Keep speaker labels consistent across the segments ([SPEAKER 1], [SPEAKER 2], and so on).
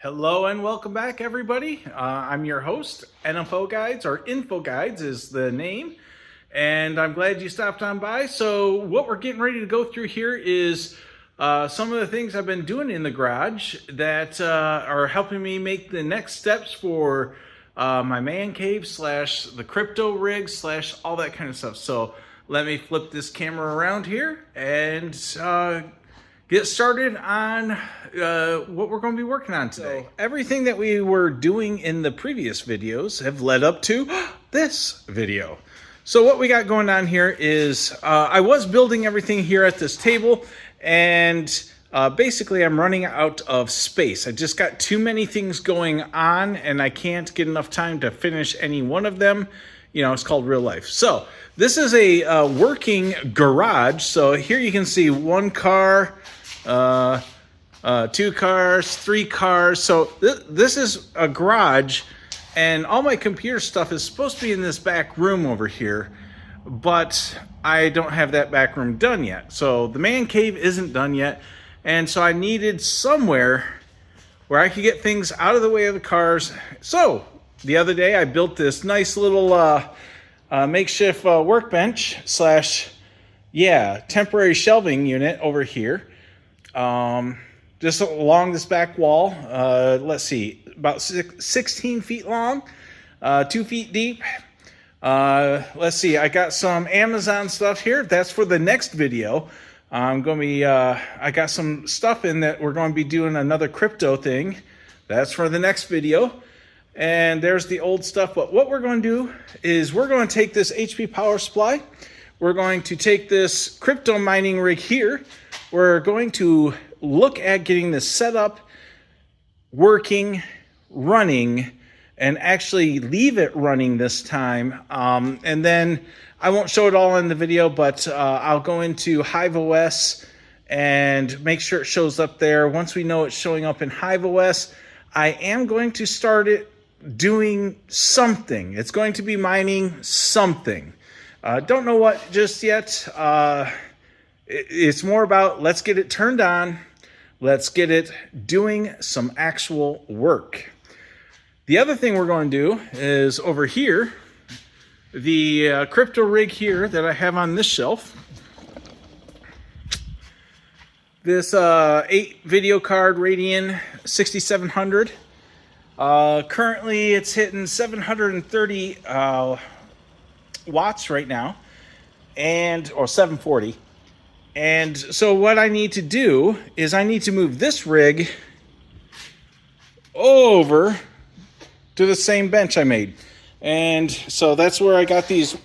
[SPEAKER 1] Hello and welcome back, everybody. I'm your host. NFO Guides, or Info Guides is the name, and I'm glad you stopped on by. So what we're getting ready to go through here is some of the things I've been doing in the garage that are helping me make the next steps for my man cave slash the crypto rig slash all that kind of stuff. So let me flip this camera around here and get started on what we're going to be working on today. So, everything that we were doing in the previous videos have led up to this video. So what we got going on here is I was building everything here at this table, and basically I'm running out of space. I just got too many things going on and I can't get enough time to finish any one of them. You know, it's called real life. So this is a working garage. So here you can see one car, two cars, three cars. So this is a garage, and all my computer stuff is supposed to be in this back room over here, but I don't have that back room done yet. So the man cave isn't done yet, and so I needed somewhere where I could get things out of the way of the cars. So the other day I built this nice little makeshift workbench slash temporary shelving unit over here. Just along this back wall, let's see, about 16 feet long, 2 feet deep. Let's see, I got some Amazon stuff here. That's for the next video. I'm going to be, I got some stuff in that we're going to be doing another crypto thing. That's for the next video. And there's the old stuff. But what we're going to do is we're going to take this HP power supply. We're going to take this crypto mining rig here. We're going to look at getting this set up, working, running, and actually leave it running this time. And then I won't show it all in the video, but I'll go into HiveOS and make sure it shows up there. Once we know it's showing up in HiveOS, I am going to start it doing something. It's going to be mining something. Don't know what just yet. It's more about let's get it turned on. Let's get it doing some actual work. The other thing we're going to do is over here, the crypto rig here that I have on this shelf. This 8 video card Radeon 6700. Currently it's hitting 730 watts right now, or 740. And so what I need to do is I need to move this rig over to the same bench I made. And so that's where I got these,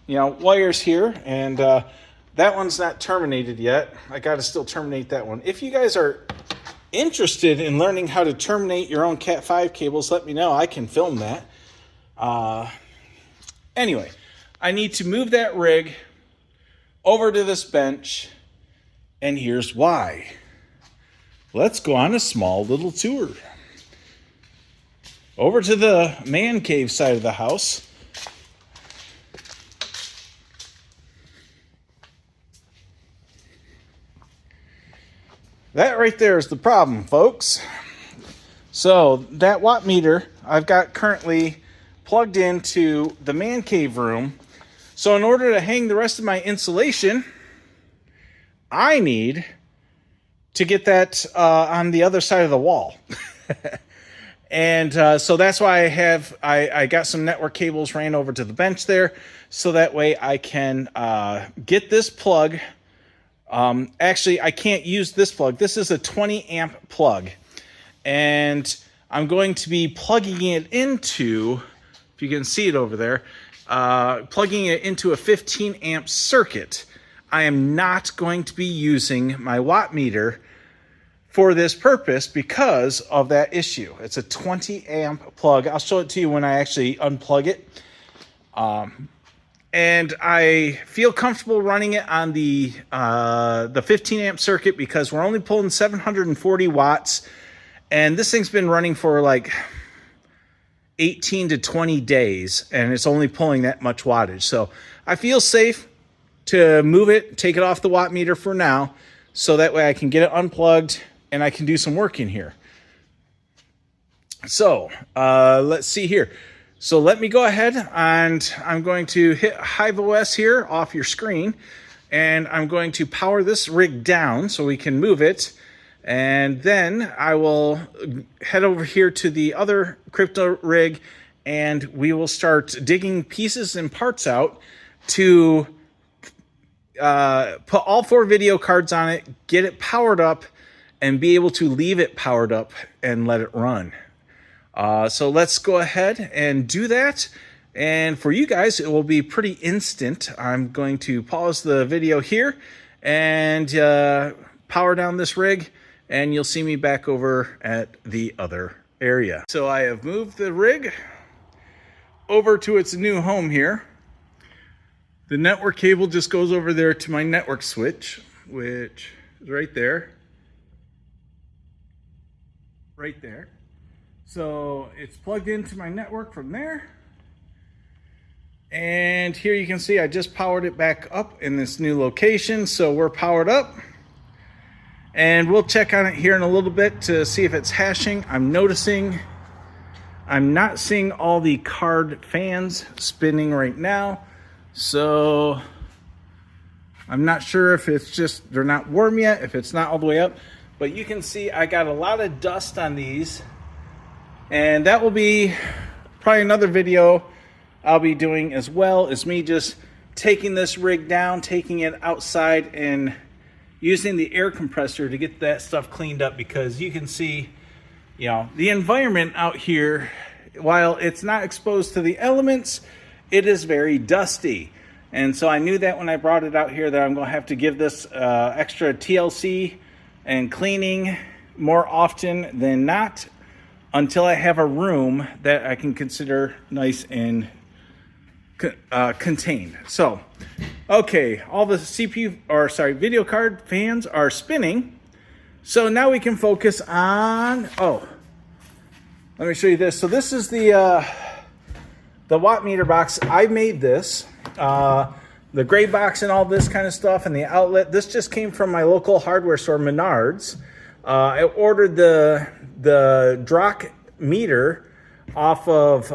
[SPEAKER 1] wires here. And that one's not terminated yet. I got to still terminate that one. If you guys are interested in learning how to terminate your own Cat 5 cables, let me know. I can film that. Anyway, I need to move that rig over to this bench, and here's why. Let's go on a small little tour. Over to the man cave side of the house. That right there is the problem, folks. So that watt meter I've got currently plugged into the man cave room. So in order to hang the rest of my insulation, I need to get that on the other side of the wall. And so that's why I got some network cables ran over to the bench there, so that way I can get this plug. Actually, I can't use this plug. This is a 20 amp plug, and I'm going to be plugging it into, if you can see it over there, plugging it into a 15 amp circuit. I am not going to be using my watt meter for this purpose because of that issue. It's a 20 amp plug. I'll show it to you when I actually unplug it. And I feel comfortable running it on the 15 amp circuit because we're only pulling 740 watts. And this thing's been running for like 18 to 20 days, and it's only pulling that much wattage. So I feel safe to move it, take it off the watt meter for now, so that way I can get it unplugged and I can do some work in here. So let's see here. So let me go ahead and I'm going to hit HiveOS here off your screen, and I'm going to power this rig down so we can move it. And then I will head over here to the other crypto rig, and we will start digging pieces and parts out to put all 4 video cards on it, get it powered up, and be able to leave it powered up and let it run. So let's go ahead and do that. And for you guys, it will be pretty instant. I'm going to pause the video here and power down this rig, and you'll see me back over at the other area. So I have moved the rig over to its new home here. The network cable just goes over there to my network switch, which is right there. Right there. So it's plugged into my network from there. And here you can see I just powered it back up in this new location. So we're powered up. And we'll check on it here in a little bit to see if it's hashing. I'm noticing I'm not seeing all the card fans spinning right now. So I'm not sure if it's just they're not warm yet, if it's not all the way up. But you can see I got a lot of dust on these. And that will be probably another video I'll be doing as well, is me just taking this rig down, taking it outside, and using the air compressor to get that stuff cleaned up, because you can see, you know, the environment out here, while it's not exposed to the elements, it is very dusty. And so I knew that when I brought it out here that I'm going to have to give this extra TLC and cleaning more often than not, until I have a room that I can consider nice and contained. So, okay, all the video card fans are spinning. So now we can focus on, let me show you this. So this is the watt meter box. I made this, the gray box and all this kind of stuff, and the outlet. This just came from my local hardware store, Menards. I ordered the Drock meter off of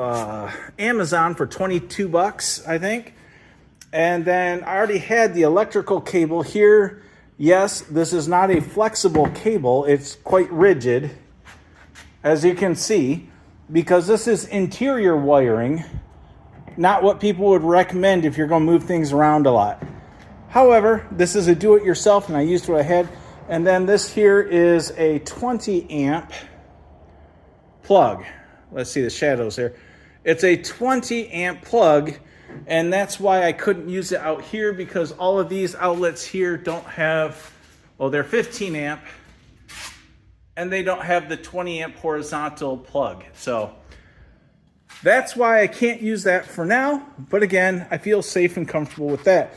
[SPEAKER 1] Amazon for 22 bucks, I think. And then I already had the electrical cable here. Yes, this is not a flexible cable. It's quite rigid, as you can see, because this is interior wiring, not what people would recommend if you're going to move things around a lot. However, this is a do-it-yourself, and I used what I had. And then this here is a 20 amp plug. Let's see the shadows there. It's a 20 amp plug, and that's why I couldn't use it out here, because all of these outlets here don't have, well, they're 15 amp, and they don't have the 20 amp horizontal plug. So that's why I can't use that for now. But again, I feel safe and comfortable with that.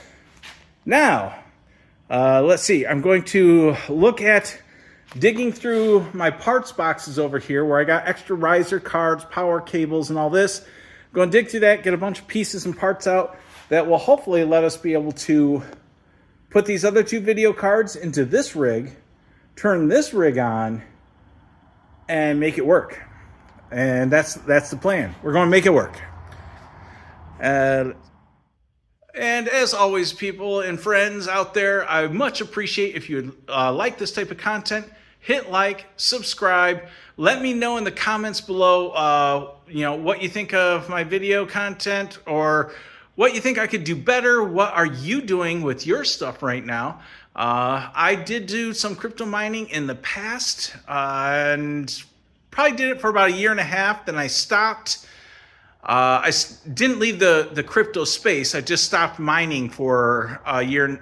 [SPEAKER 1] Now, let's see. I'm going to look at digging through my parts boxes over here where I got extra riser cards, power cables, and all this. I'm going to dig through that, get a bunch of pieces and parts out that will hopefully let us be able to put these other 2 video cards into this rig, turn this rig on, and make it work. And that's the plan. We're going to make it work. And as always, people and friends out there, I much appreciate if you like this type of content. Hit like, subscribe. Let me know in the comments below, what you think of my video content, or what you think I could do better. What are you doing with your stuff right now? I did do some crypto mining in the past, and probably did it for about 1.5 years. Then I stopped. I didn't leave the crypto space. I just stopped mining for 1.5 years,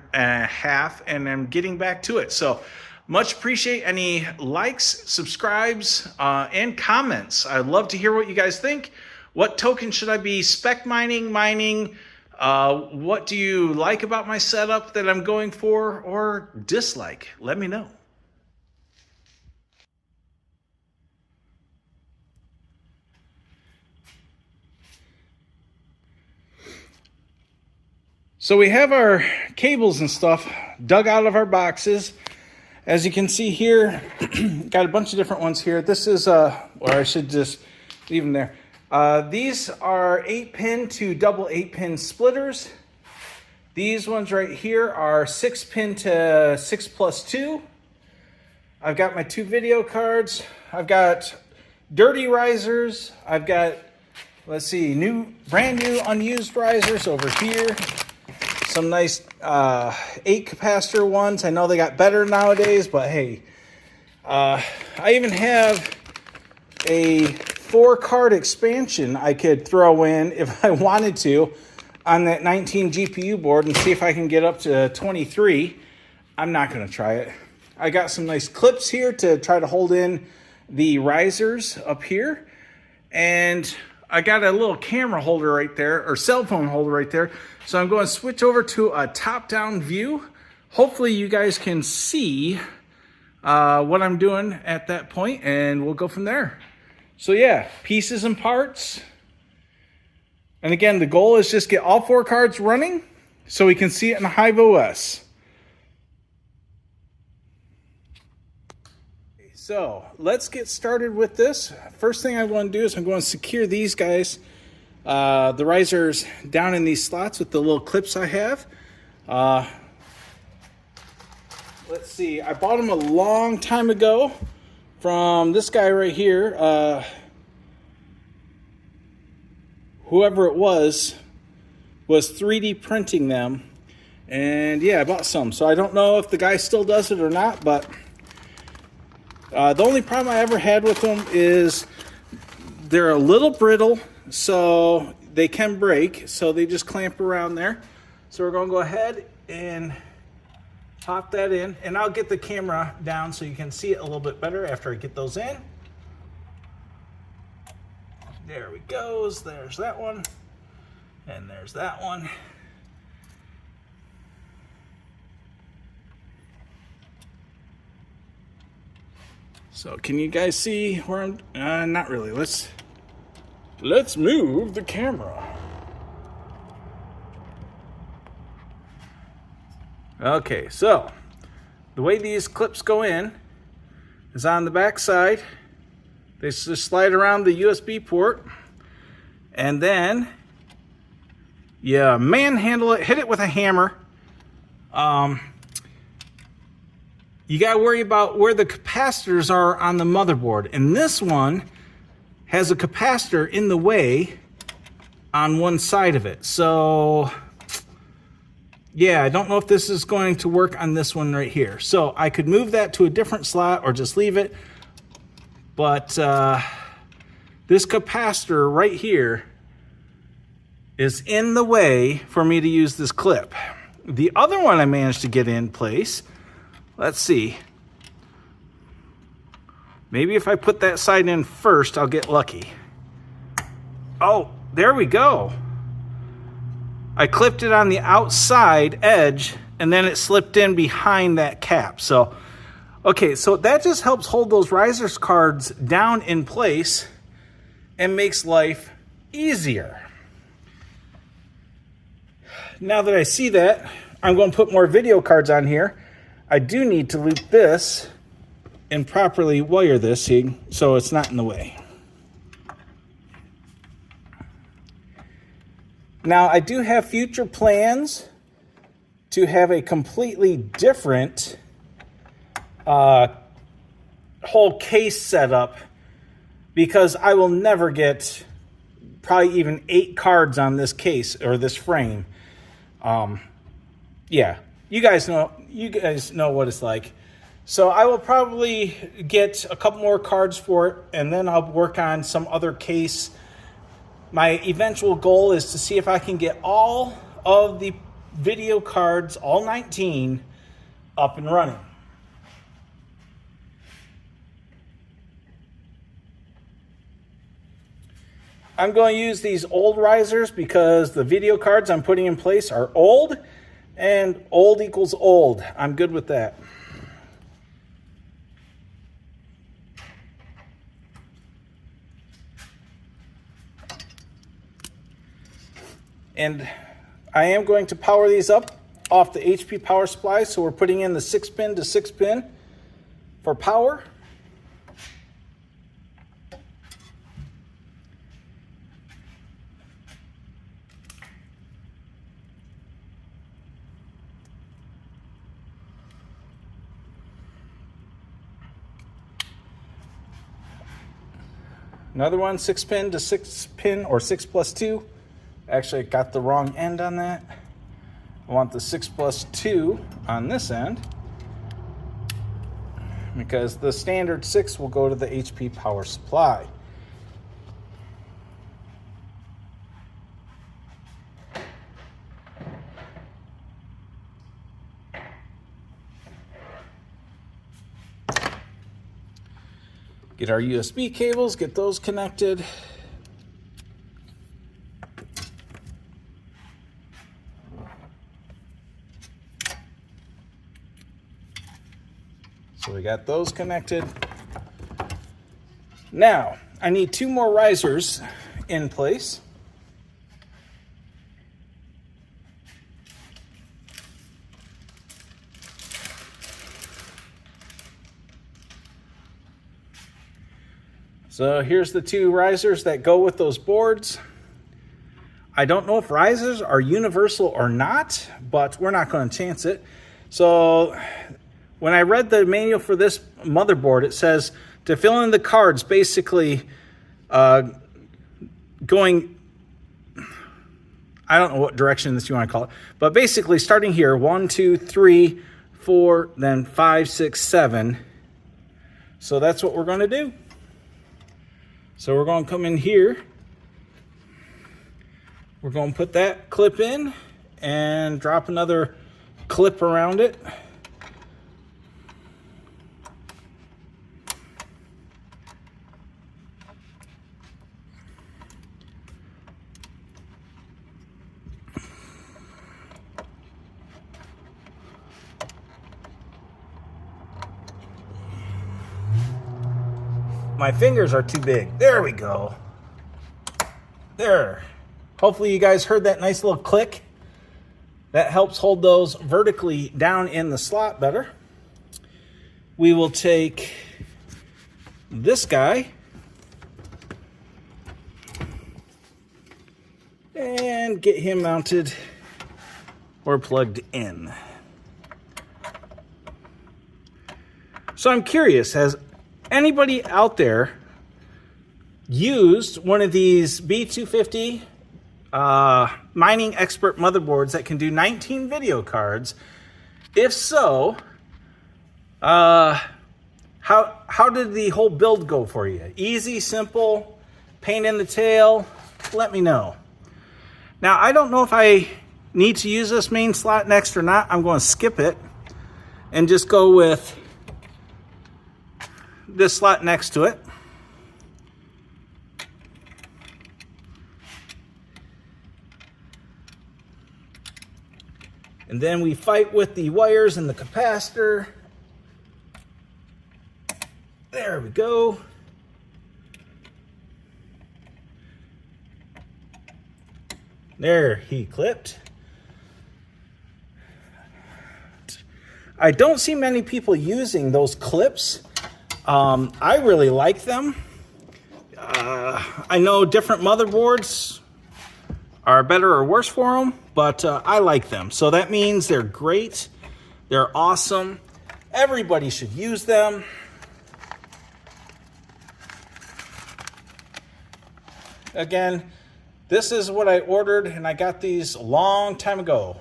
[SPEAKER 1] and I'm getting back to it. So much appreciate any likes, subscribes, and comments. I'd love to hear what you guys think. What token should I be spec mining? What do you like about my setup that I'm going for, or dislike? Let me know. So we have our cables and stuff dug out of our boxes. As you can see here, got a bunch of different ones here. This is or I should just leave them there. These are 8-pin to double 8-pin splitters. These ones right here are 6-pin to 6+2. I've got my 2 video cards. I've got dirty risers. I've got, let's see, brand new unused risers over here. Some nice 8 capacitor ones. I know they got better nowadays, but hey. I even have a 4-card expansion I could throw in if I wanted to on that 19 GPU board and see if I can get up to 23. I'm not going to try it. I got some nice clips here to try to hold in the risers up here. And I got a little camera holder right there, or cell phone holder right there. So I'm going to switch over to a top-down view. Hopefully you guys can see what I'm doing at that point, and we'll go from there. So yeah, pieces and parts. And again, the goal is just get all 4 cards running so we can see it in HiveOS. So let's get started with this. First thing I want to do is I'm going to secure these guys, the risers, down in these slots with the little clips I have. Let's see, I bought them a long time ago from this guy right here. Whoever it was 3D printing them. And yeah, I bought some. So I don't know if the guy still does it or not, but the only problem I ever had with them is they're a little brittle, so they can break. So they just clamp around there. So we're going to go ahead and pop that in. And I'll get the camera down so you can see it a little bit better after I get those in. There we go. There's that one. And there's that one. So can you guys see where I'm? Not really. Let's move the camera. Okay, so the way these clips go in is on the back side. They just slide around the USB port, and then you manhandle it, hit it with a hammer. You got to worry about where the capacitors are on the motherboard. And this one has a capacitor in the way on one side of it. So, yeah, I don't know if this is going to work on this one right here. So I could move that to a different slot or just leave it. But this capacitor right here is in the way for me to use this clip. The other one I managed to get in place. Let's see. Maybe if I put that side in first, I'll get lucky. Oh, there we go. I clipped it on the outside edge, and then it slipped in behind that cap. So, okay, so that just helps hold those risers cards down in place and makes life easier. Now that I see that, I'm going to put more video cards on here. I do need to loop this and properly wire this so it's not in the way. Now, I do have future plans to have a completely different whole case setup, because I will never get probably even 8 cards on this case or this frame. Yeah, you guys know what it's like. So I will probably get a couple more cards for it, and then I'll work on some other case. My eventual goal is to see if I can get all of the video cards, all 19, up and running. I'm going to use these old risers because the video cards I'm putting in place are old, and old equals old. I'm good with that. And I am going to power these up off the HP power supply, so we're putting in the 6-pin to 6-pin for power. Another one, 6 pin to 6 pin, or 6+2. Actually, I got the wrong end on that. I want the 6+2 on this end, because the standard 6 will go to the HP power supply. Get our USB cables, get those connected. So we got those connected. Now, I need 2 more risers in place. So here's the 2 risers that go with those boards. I don't know if risers are universal or not, but we're not going to chance it. So when I read the manual for this motherboard, it says to fill in the cards, basically going, I don't know what direction this you want to call it, but basically starting here, 1, 2, 3, 4, then 5, 6, 7. So that's what we're going to do. So we're going to come in here. We're going to put that clip in and drop another clip around it. My fingers are too big. There we go. There. Hopefully you guys heard that nice little click. That helps hold those vertically down in the slot better. We will take this guy and get him mounted or plugged in. So I'm curious, has anybody out there used one of these B250 Mining Expert motherboards that can do 19 video cards? If so, how did the whole build go for you? Easy, simple, pain in the tail? Let me know. Now, I don't know if I need to use this main slot next or not. I'm going to skip it and just go with this slot next to it. And then we fight with the wires and the capacitor. There we go. There, he clipped. I don't see many people using those clips. I really like them. I know different motherboards are better or worse for them, but I like them. So that means they're great. They're awesome. Everybody should use them. Again, this is what I ordered, and I got these a long time ago,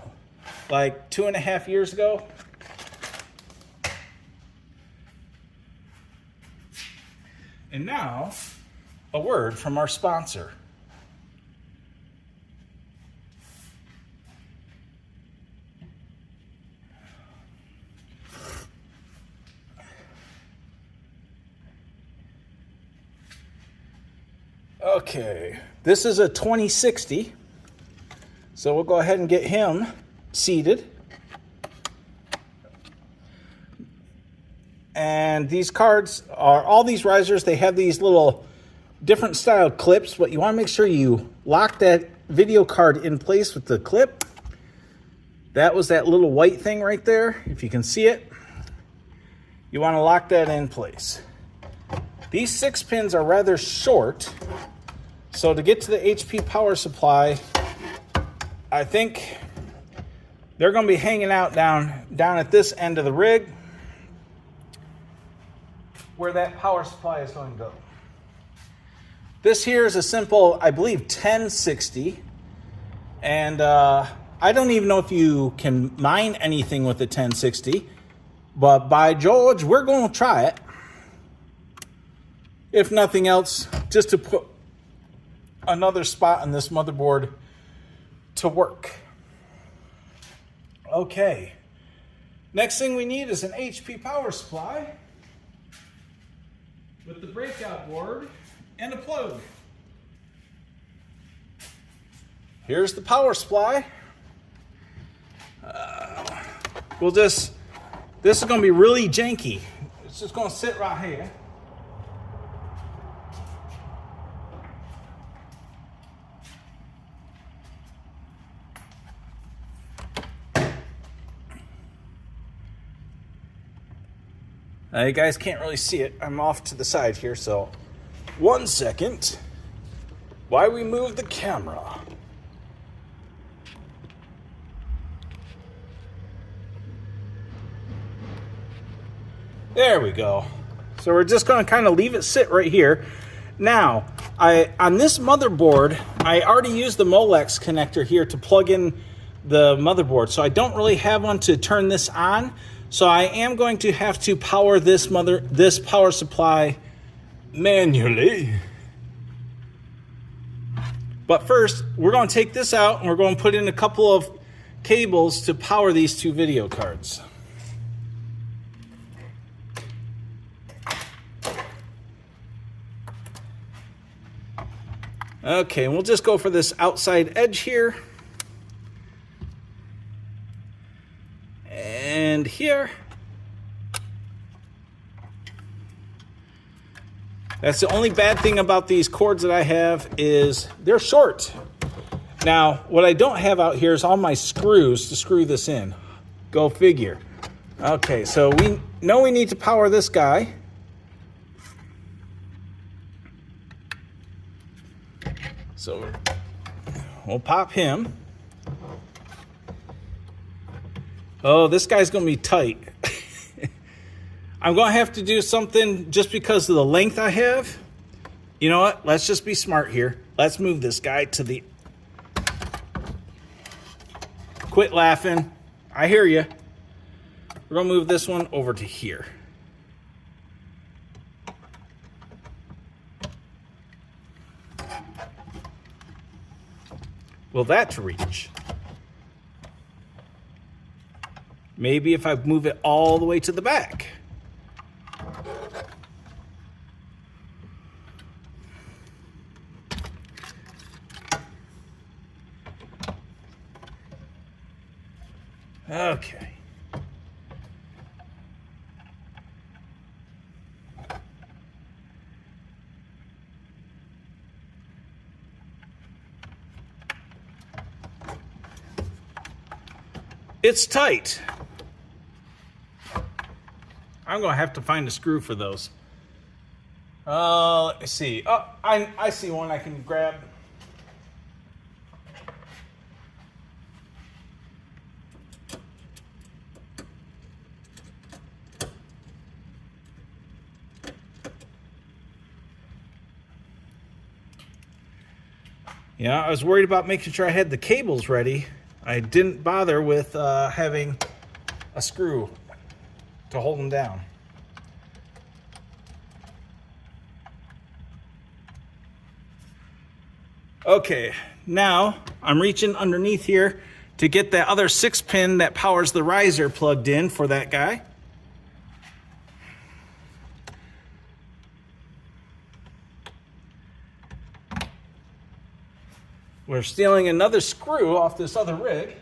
[SPEAKER 1] like 2.5 years ago. And now, a word from our sponsor. Okay, this is a 2060, so we'll go ahead and get him seated. And these cards are, all these risers, they have these little different style clips, but you want to make sure you lock that video card in place with the clip. That was that little white thing right there, if you can see it. You want to lock that in place. These 6 pins are rather short, so to get to the HP power supply, I think they're going to be hanging out down at this end of the rig, where that power supply is going to go. This here is a simple, I believe, 1060. And I don't even know if you can mine anything with the 1060. But by George, we're going to try it. If nothing else, just to put another spot on this motherboard to work. Okay. Next thing we need is an HP power supply with the breakout board and a plug. Here's the power supply. This is going to be really janky. It's just going to sit right here. You guys can't really see it. I'm off to the side here, so 1 second. Why we move the camera? There we go. So we're just going to kind of leave it sit right here. Now, on this motherboard, I already used the Molex connector here to plug in the motherboard, so I don't really have one to turn this on. So I am going to have to power this power supply manually. But first, we're going to take this out and we're going to put in a couple of cables to power these two video cards. Okay, and we'll just go for this outside edge here. And here. That's the only bad thing about these cords that I have is they're short. Now, what I don't have out here is all my screws to screw this in. Go figure. Okay, so we know we need to power this guy. So we'll pop him. Oh, this guy's going to be tight. I'm going to have to do something just because of the length I have. You know what? Let's just be smart here. Let's move this guy to the... Quit laughing. I hear you. We're going to move this one over to here. Will that reach? Maybe if I move it all the way to the back. Okay. It's tight. I'm going to have to find a screw for those. Let me see. Oh, I see one I can grab. Yeah, I was worried about making sure I had the cables ready. I didn't bother with having a screw to hold them down. Okay, now I'm reaching underneath here to get that other 6-pin that powers the riser plugged in for that guy. We're stealing another screw off this other rig.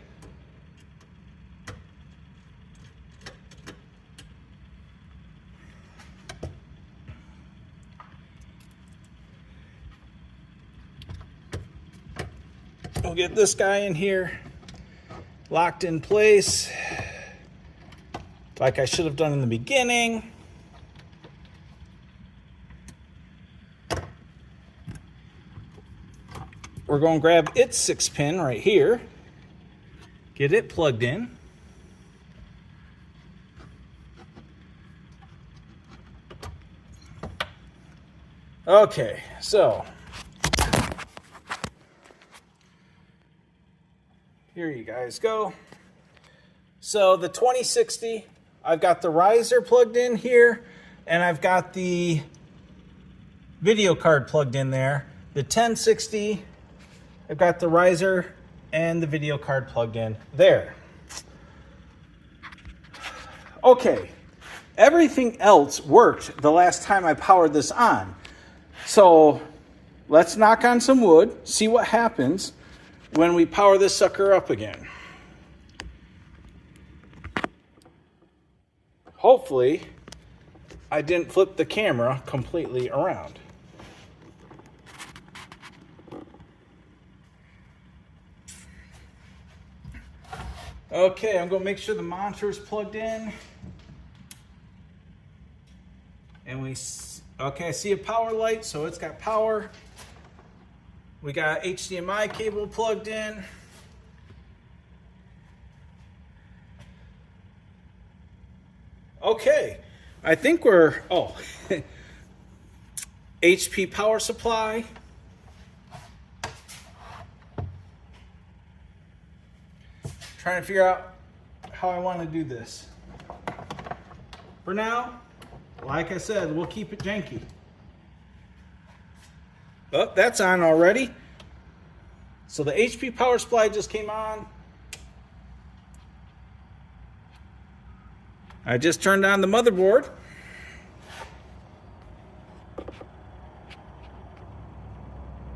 [SPEAKER 1] We'll get this guy in here, locked in place, like I should have done in the beginning. We're going to grab its 6-pin right here, get it plugged in. Okay, so here you guys go. So the 2060, I've got the riser plugged in here, and I've got the video card plugged in there. The 1060, I've got the riser and the video card plugged in there. Okay, everything else worked the last time I powered this on. So let's knock on some wood, see what happens when we power this sucker up again. Hopefully, I didn't flip the camera completely around. Okay, I'm going to make sure the monitor is plugged in. And okay, I see a power light, so it's got power. We got HDMI cable plugged in. Okay, I think we're, HP power supply. Trying to figure out how I want to do this. For now, like I said, we'll keep it janky. Oh, that's on already. So the HP power supply just came on. I just turned on the motherboard.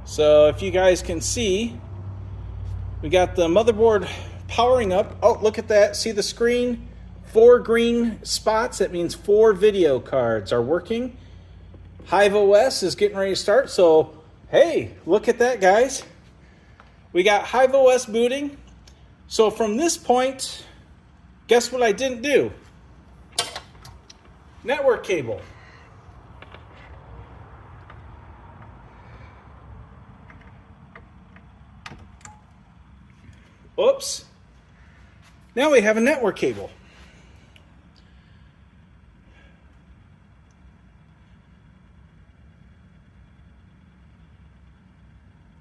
[SPEAKER 1] So if you guys can see, we got the motherboard powering up. Oh, look at that. See the screen? 4 green spots. That means 4 video cards are working. HiveOS is getting ready to start. So, hey, look at that, guys. We got HiveOS booting. So from this point, guess what I didn't do? Network cable. Oops. Now we have a network cable.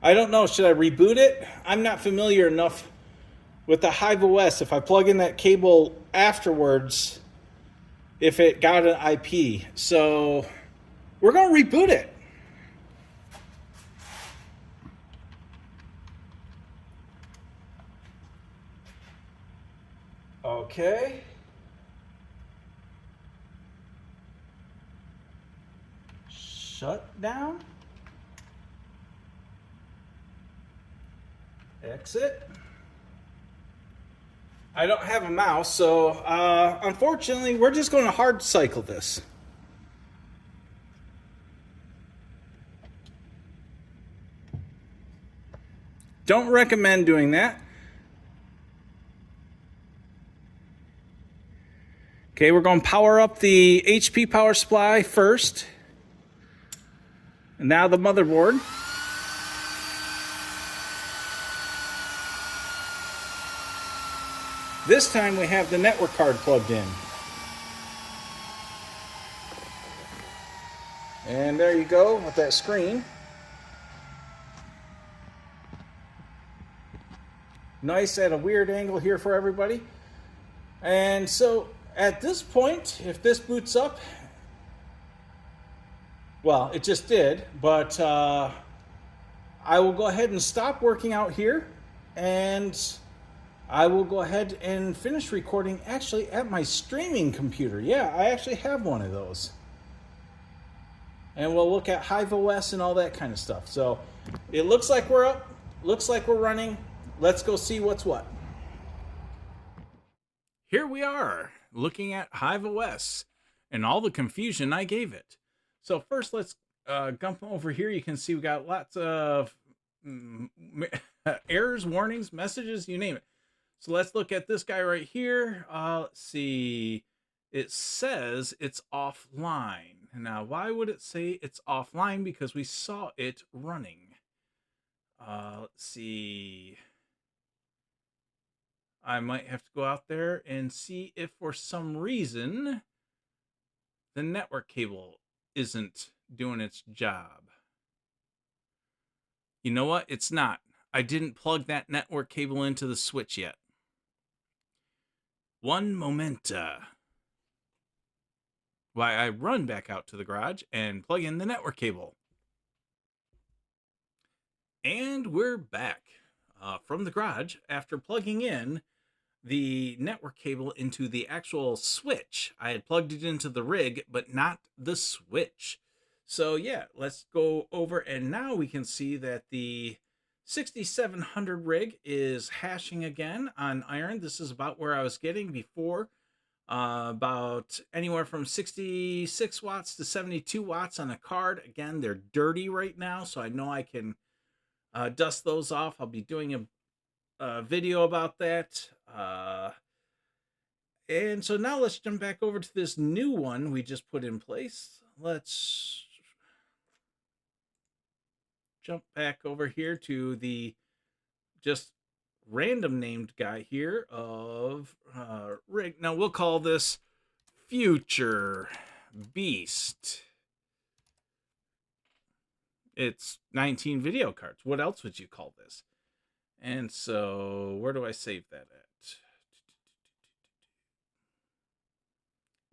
[SPEAKER 1] I don't know, should I reboot it? I'm not familiar enough with the HiveOS. If I plug in that cable afterwards, if it got an IP. So we're going to reboot it. Okay. Shut down. Exit. I don't have a mouse, so unfortunately, we're just going to hard cycle this. Don't recommend doing that. Okay, we're going to power up the HP power supply first. And now the motherboard. This time we have the network card plugged in. And there you go with that screen. Nice at a weird angle here for everybody. And so at this point, if this boots up, well, it just did, but I will go ahead and stop working out here, and I will go ahead and finish recording actually at my streaming computer. Yeah, I actually have one of those. And we'll look at HiveOS and all that kind of stuff. So it looks like we're up, looks like we're running. Let's go see what's what. Here we are, looking at HiveOS and all the confusion I gave it. So first, let's jump over here. You can see we got lots of errors, warnings, messages, you name it. So let's look at this guy right here. Let's see. It says it's offline. Now, why would it say it's offline? Because we saw it running. Let's see. I might have to go out there and see if for some reason the network cable isn't doing its job. You know what? It's not. I didn't plug that network cable into the switch yet. One momenta. Why, I run back out to the garage and plug in the network cable. And we're back from the garage after plugging in the network cable into the actual switch. I had plugged it into the rig, but not the switch. So yeah, let's go over, and now we can see that the 6700 rig is hashing again on iron. This is about where I was getting before, about anywhere from 66 watts to 72 watts on a card. Again, they're dirty right now, so I know I can dust those off. I'll be doing a video about that. And so now let's jump back over to this new one we just put in place. Let's jump back over here to the just random named guy here of rig. Now we'll call this Future Beast. It's 19 video cards. What else would you call this? And so where do I save that at?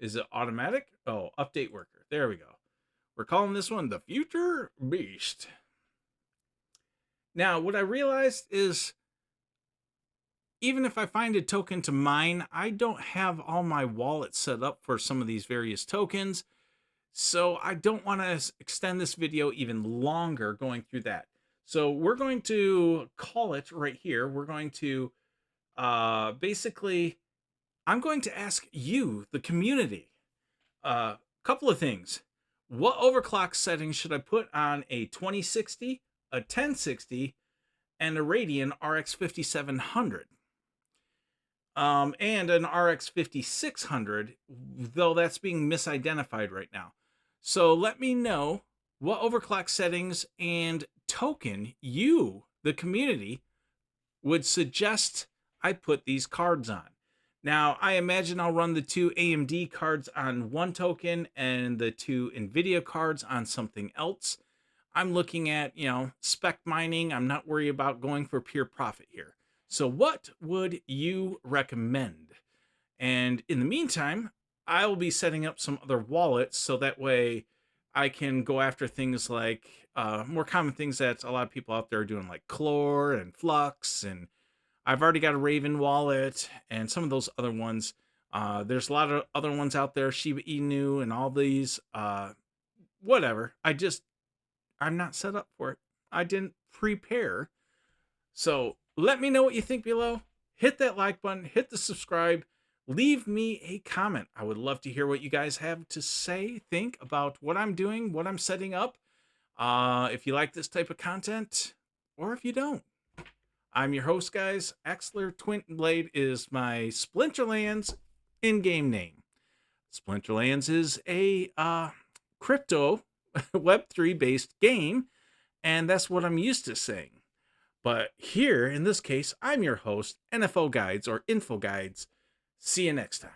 [SPEAKER 1] Is it automatic? Oh, update worker. There we go. We're calling this one the Future Beast. Now, what I realized is, even if I find a token to mine, I don't have all my wallets set up for some of these various tokens. So I don't want to extend this video even longer going through that. So we're going to call it right here. We're going to basically, I'm going to ask you, the community, a couple of things. What overclock settings should I put on a 2060, a 1060, and a Radeon RX 5700? And an RX 5600, though that's being misidentified right now. So let me know what overclock settings and token you, the community, would suggest I put these cards on. Now, I imagine I'll run the two AMD cards on one token and the two Nvidia cards on something else. I'm looking at, spec mining. I'm not worried about going for pure profit here. So what would you recommend? And in the meantime, I will be setting up some other wallets so that way I can go after things like more common things that a lot of people out there are doing, like Chlor and Flux, and I've already got a Raven wallet and some of those other ones. There's a lot of other ones out there, Shiba Inu and all these, whatever. I'm not set up for it. I didn't prepare. So let me know what you think below. Hit that like button, hit the subscribe, leave me a comment. I would love to hear what you guys have to say, think about what I'm doing, what I'm setting up. If you like this type of content, or if you don't. I'm your host, guys. Axler Twin Blade is my Splinterlands in-game name. Splinterlands is a crypto Web3 based game, and that's what I'm used to saying. But here, in this case, I'm your host, NFO Guides or Info Guides. See you next time.